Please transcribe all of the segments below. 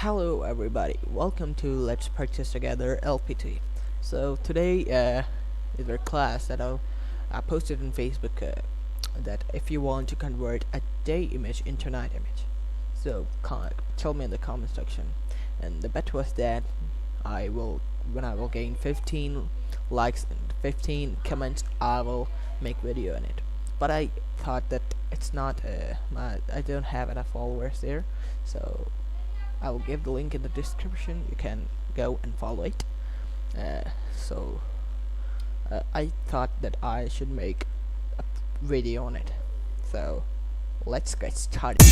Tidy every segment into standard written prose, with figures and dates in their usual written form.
Hello everybody, welcome to Let's Practice Together LPT. So today is our class that I posted on Facebook that if you want to convert a day image into night image. So tell me in the comment section. And the bet was that when I will gain 15 likes and 15 comments, I will make video on it. But I thought that it's not I don't have enough followers there, so I will give the link in the description. You can go and follow it. So I thought that I should make a video on it. So let's get started.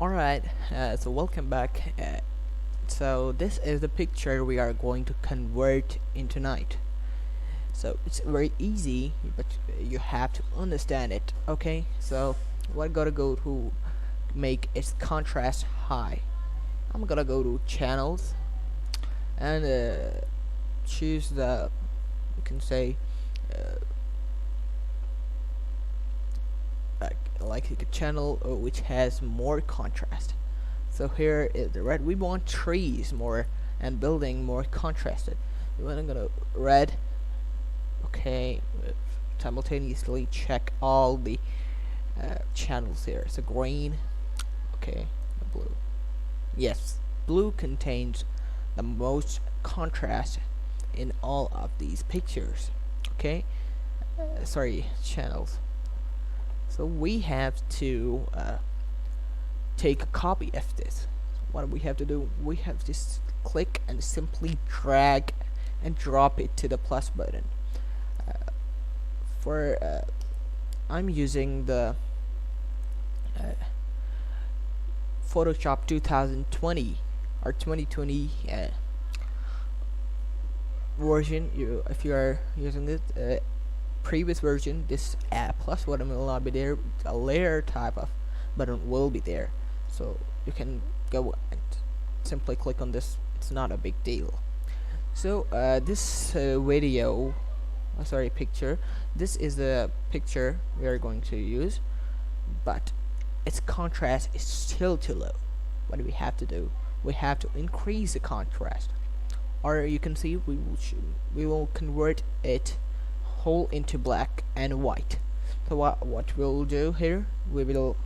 Alright, so welcome back. So this is the picture we are going to convert into night. So it's very easy, but you have to understand it. Okay, so we're gonna go to make its contrast high. I'm gonna go to channels and choose the, you can say like a channel which has more contrast. So here is the red. We want trees more and building more contrasted. We want to go to red. Okay, simultaneously check all the channels here. So green. Okay, blue. Yes, blue contains the most contrast in all of these pictures. Okay, sorry, channels. So we have to take a copy of this. What we have to do, we have to click and simply drag and drop it to the plus button. I'm using the Photoshop 2020 or 2020 version. If you are using it previous version, this plus button will not be there. A layer type of button will be there, so you can go and simply click on this. It's not a big deal. So this picture, this is the picture we are going to use, but its contrast is still too low. What do we have to do? We have to increase the contrast, or you can see we will convert it whole into black and white. So what we'll do here, we will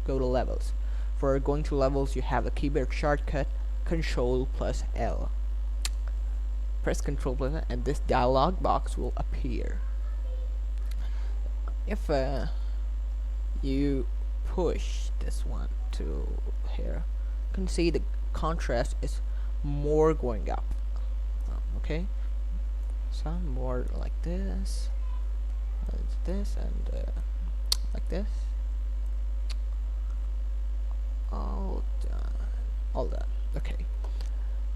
go to levels. For going to levels, you have the keyboard shortcut Control plus L. Press Control plus L and this dialog box will appear. If you push this one to here, you can see the contrast is more going up. Okay, some more like this, and like this. All done. Okay,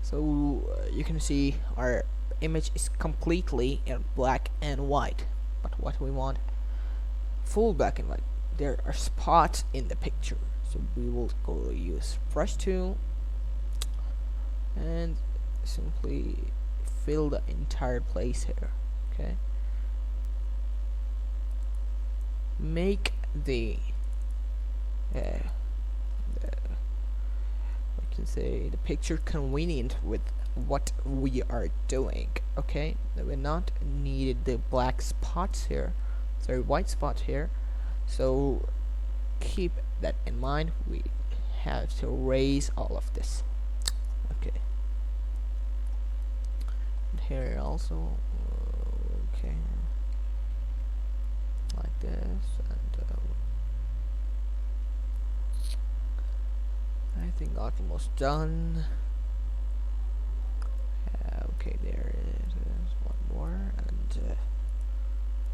so you can see our image is completely in black and white, but what we want, full black and white. There are spots in the picture, so we will go use brush tool and simply fill the entire place here. Okay, make the say the picture convenient with what we are doing. Okay, we're not needed the black spots here, sorry, white spots here, so keep that in mind. We have to erase all of this. Okay, and here also, okay, like this, and I think almost done. Okay, there it is. One more, and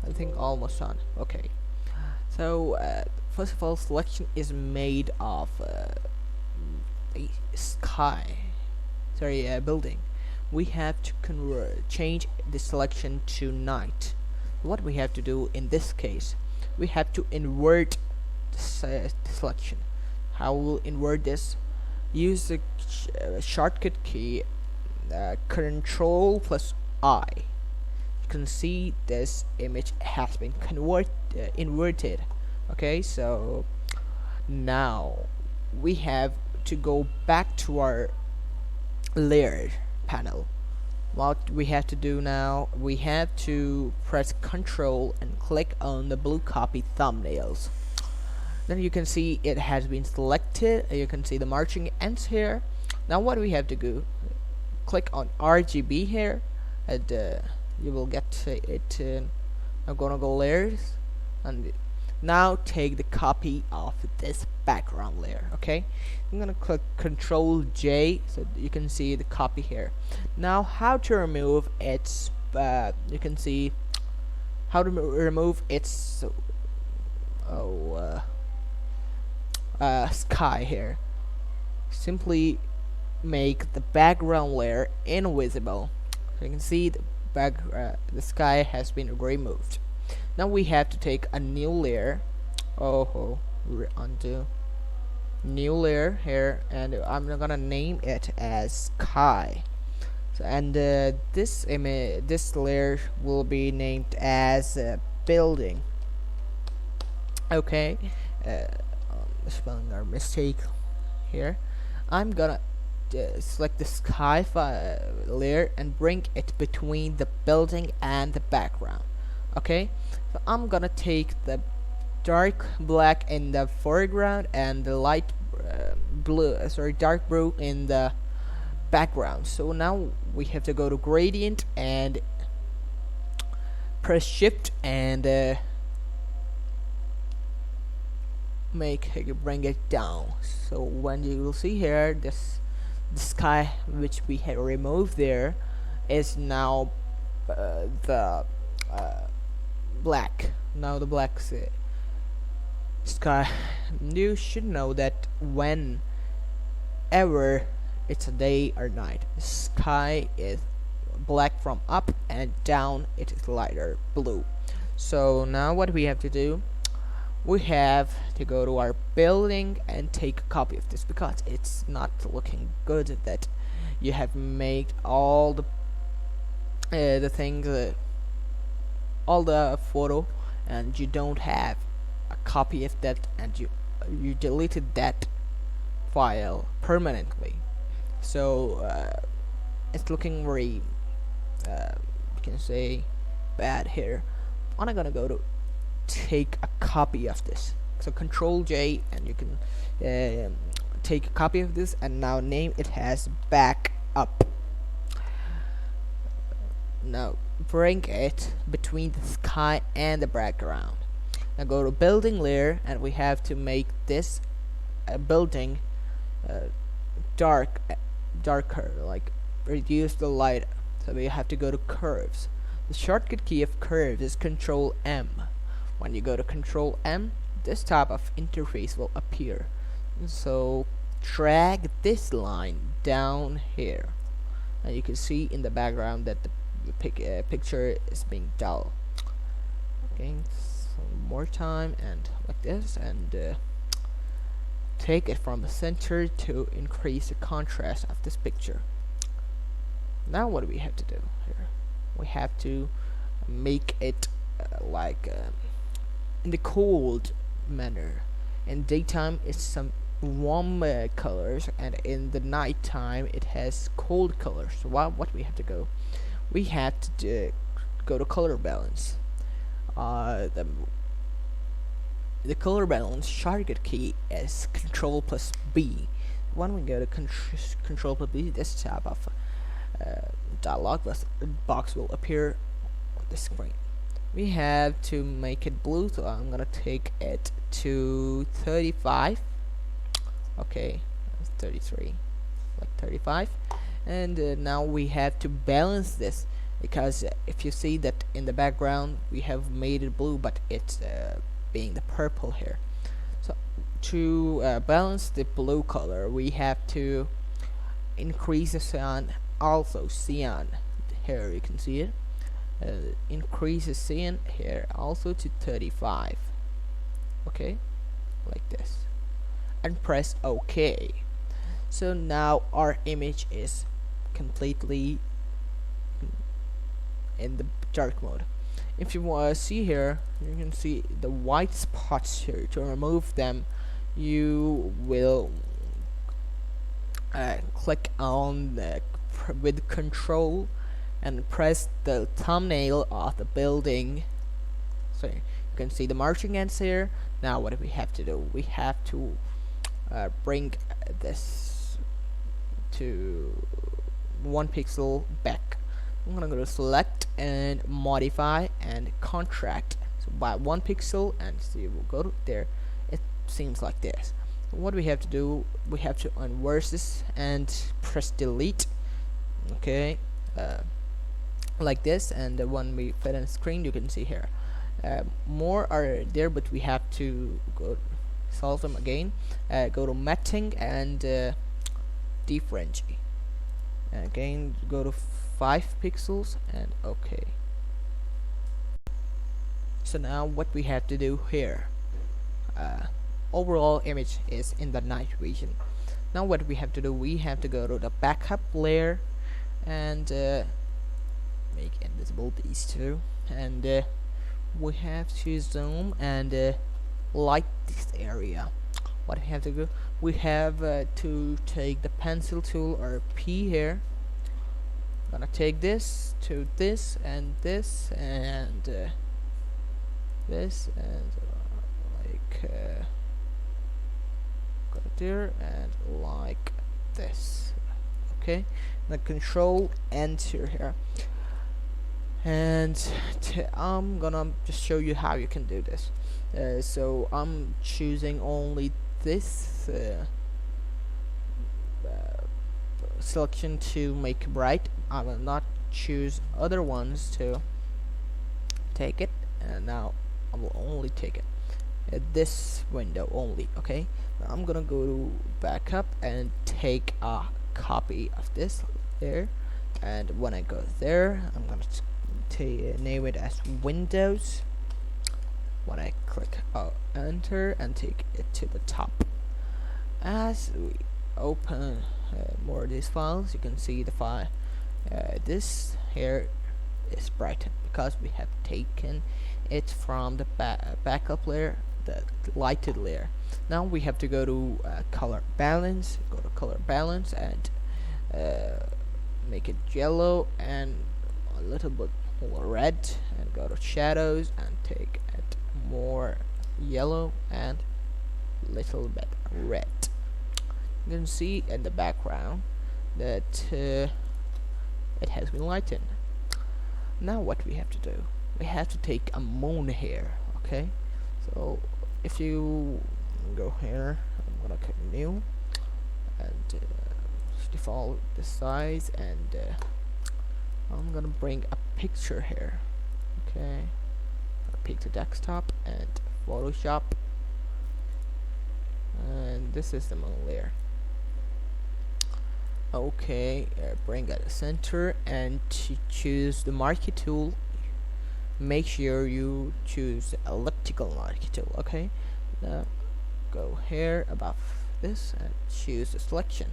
I think almost done. Okay, so first of all, selection is made of a building. We have to change the selection to night. What we have to do in this case, we have to invert the selection. How we'll invert this? Use the shortcut key Control plus I, you can see this image has been inverted. Okay, so now we have to go back to our layer panel. What we have to do now, we have to press Control and click on the blue copy thumbnails. Then you can see it has been selected. You can see the marching ends here. Now what we have to do, click on RGB here, and you will get it. I'm gonna go layers, and now take the copy of this background layer. Okay, I'm gonna click Control J so you can see the copy here. Now how to remove its you can see how to remove its sky here. Simply make the background layer invisible. So you can see the sky has been removed. Now we have to take a new layer. Undo new layer here, and I'm gonna name it as sky. So, and this layer will be named as building. Okay, spelling our mistake here. I'm gonna select the sky layer and bring it between the building and the background. Okay, so I'm gonna take the dark black in the foreground and the light dark blue in the background. So now we have to go to gradient and press shift and bring it down. So when you will see here, the sky which we had removed there is now the black. Now the black sky. You should know that whenever it's a day or night, the sky is black from up, and down it is lighter blue. So now what we have to do, we have to go to our building and take a copy of this, because it's not looking good that you have made all the things, all the photo, and you don't have a copy of that, and you deleted that file permanently. So it's looking very you can say bad here. I'm gonna go to take a copy of this. So Control J, and you can take a copy of this and now name it as backup. Now bring it between the sky and the background. Now go to building layer, and we have to make this building darker, like reduce the light. So we have to go to curves. The shortcut key of curves is Control M. When you go to Control M, this type of interface will appear. So drag this line down here, and you can see in the background that the picture is being dull. Okay, so more time, and like this, and take it from the center to increase the contrast of this picture. Now what do we have to do here? We have to make it in the cold manner. In daytime it's some warm colors, and in the night time it has cold colors. So what we have to go, we have to go to color balance. The color balance shortcut key is Control plus B. When we go to Control plus B, this type of dialog box will appear on the screen. We have to make it blue, so I'm gonna take it to 35. Okay, that's 33, like 35. And now we have to balance this, because if you see that in the background we have made it blue, but it's being the purple here. So to balance the blue color, we have to increase the cyan, also cyan. Here you can see it. Increase the cyan here also to 35. Okay, like this, and press OK. So now our image is completely in the dark mode. If you want to see here, you can see the white spots here. To remove them, you will click on with control and press the thumbnail of the building. So you can see the marching ants here. Now what do we have to do? We have to bring this to 1 pixel back. I'm gonna go to select and modify and contract, so by 1 pixel, and see, we'll go to there. It seems like this. What we have to do, we have to unverse this and press delete. Okay, like this, and when we fit in the screen, you can see here more are there, but we have to go solve them again. Go to matching and differentiate. Again, go to 5 pixels and okay. So now what we have to do here, overall image is in the night vision. Now what we have to do, we have to go to the backup layer and make invisible these two, and we have to zoom and light this area. What we have to do, we have to take the pencil tool or P here. Gonna take this to this and this and this and like go there and like this. Okay, the control enter here, and I'm gonna just show you how you can do this. So I'm choosing only this selection to make bright. I will not choose other ones to take it, and now I will only take it this window only. Okay, now I'm gonna go to backup and take a copy of this there, and when I go there, I'm gonna name it as Windows. When I click enter and take it to the top, as we open more of these files, you can see the file. This here is brightened because we have taken it from the backup layer, the lighted layer. Now we have to go to color balance. Go to color balance and make it yellow and a little bit more red, and go to shadows and take it more yellow and little bit red. You can see in the background that it has been lightened. Now what we have to do, we have to take a moon here. Okay, so if you go here, I'm gonna click new and default the size, and I'm gonna bring a picture here. Okay, pick the desktop and Photoshop, and this is the moon layer. Okay, bring at the center, and to choose the marquee tool, make sure you choose the elliptical marquee tool. Okay, now go here above this and choose the selection,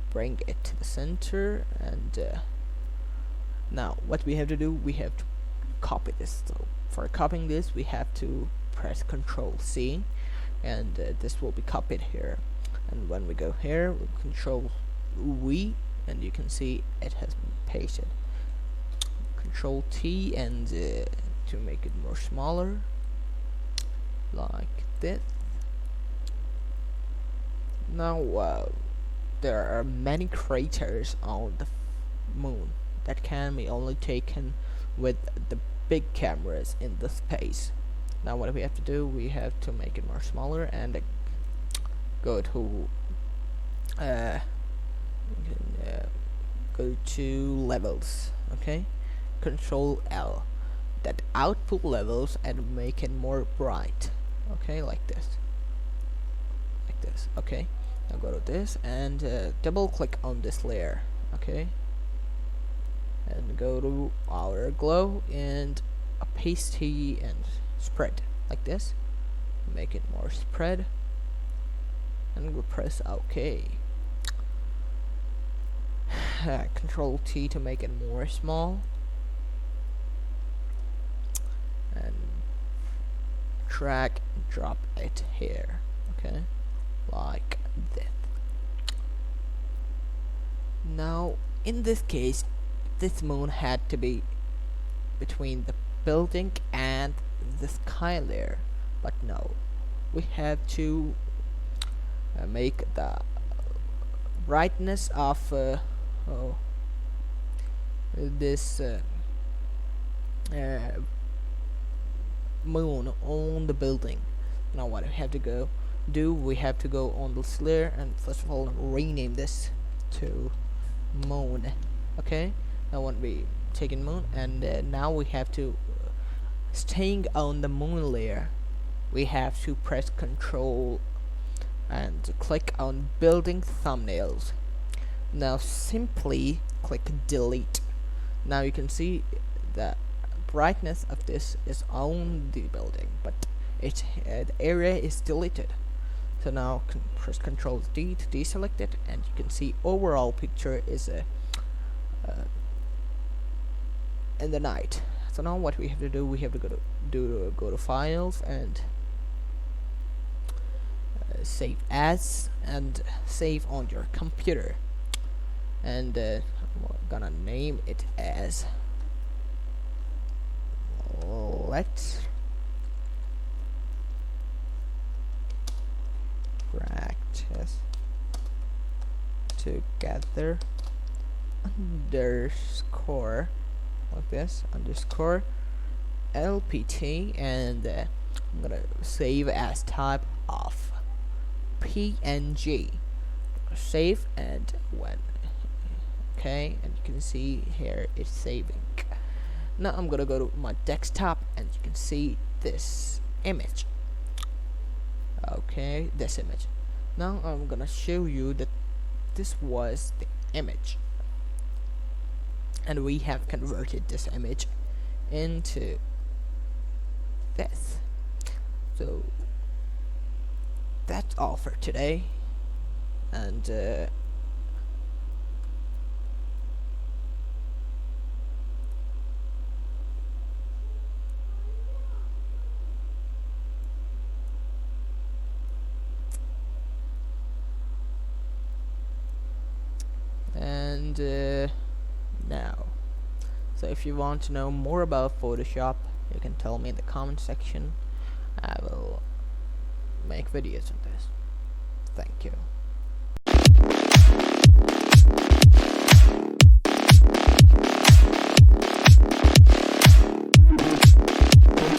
bring it to the center, and now what we have to do, we have to copy this. So for copying this, we have to press Ctrl C, and this will be copied here. And when we go here, we'll Control V, and you can see it has been pasted. Control T, and to make it more smaller, like this. Now there are many craters on the moon that can be only taken with the big cameras in the space. Now what we have to do, we have to make it more smaller and go to go to levels. Okay, Control L, that output levels, and make it more bright. Okay, like this. Okay, now go to this and double click on this layer. Okay, and go to our glow and opacity and spread like this. Make it more spread, and we'll press OK. Control T to make it more small, and drag and drop it here. Okay, like this. Now in this case, this moon had to be between the building and the sky layer, but no, we have to make the brightness of this moon on the building. Now what we have to do, we have to go on this layer and first of all rename this to moon. Okay, now when we take in moon, and now we have to staying on the moon layer, we have to press Control and click on building thumbnails. Now simply click delete. Now you can see the brightness of this is on the building, but the area is deleted. So now press Control D to deselect it, and you can see overall picture is in the night. So now what we have to do, we have to go to files and save as, and save on your computer, and I'm gonna name it as let's practice together underscore, like this, underscore LPT, and I'm gonna save as type of PNG. Save, and when okay, and you can see here it's saving. Now I'm gonna go to my desktop, and you can see this image. Okay, this image. Now I'm gonna show you that this was the image, and we have converted this image into this. So that's all for today, and now, so if you want to know more about Photoshop, you can tell me in the comment section. I will make videos on this. Thank you.